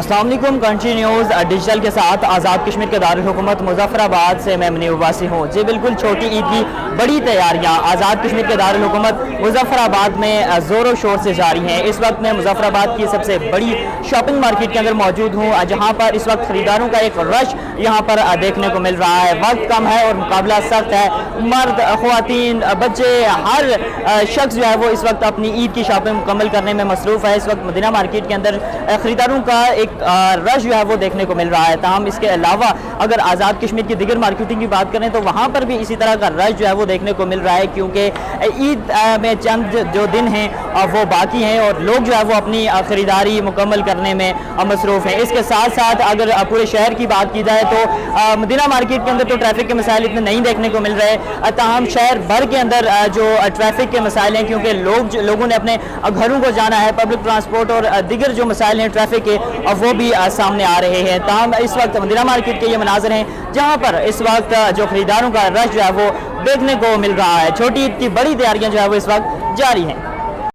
अस्सलाम वालेकुम। Country news digital के साथ आज़ाद कश्मीर के दारुल-ए-हुकूमत मुज़फ़्फ़राबाद से मैं मुनीब अब्बासी हूँ। जी बिल्कुल, छोटी ईद की बड़ी तैयारियाँ आज़ाद कश्मीर के दारुल-ए-हुकूमत मुज़फ़्फ़राबाद में ज़ोरों शोर से जारी हैं। इस वक्त मैं मुज़फ़्फ़राबाद की सबसे बड़ी शॉपिंग मार्केट के अंदर मौजूद हूँ, जहाँ पर इस वक्त ख़रीदारों का एक रश यहाँ पर देखने को मिल रहा है। वक्त कम है और मुकाबला सख्त है। मर्द, ख़वातीन, बच्चे, हर शख्स जो है वो इस वक्त अपनी ईद की शॉपिंग मुकम्मल करने में मसरूफ़ है। इस वक्त मदीना मार्केट के अंदर ख़रीदारों का एक रश जो है वो देखने को मिल रहा है। ताहम इसके अलावा अगर आज़ाद कश्मीर की दिगर मार्केटिंग की बात करें तो वहाँ पर भी इसी तरह का रश जो है वो देखने को मिल रहा है, क्योंकि ईद में चंद जो दिन हैं वो बाकी हैं और लोग जो है वो अपनी ख़रीदारी मुकम्मल करने में मसरूफ़ हैं। इसके साथ साथ अगर पूरे शहर की बात की जाए तो मदीना मार्केट के अंदर तो ट्रैफिक के मसाइल इतने नहीं देखने को मिल रहे। ताहम शहर भर के अंदर जो ट्रैफिक के मसाइल हैं, क्योंकि लोगों ने अपने घरों को जाना है, पब्लिक ट्रांसपोर्ट और दिगर जो मसाइल हैं ट्रैफिक के वो भी सामने आ रहे हैं। ताहम इस वक्त मदीना मार्केट के ये मनाज़र हैं जहाँ पर इस वक्त जो ख़रीदारों का रश जो है वो देखने को मिल रहा है। छोटी ईद की बड़ी तैयारियाँ जो है वो इस वक्त जारी हैं।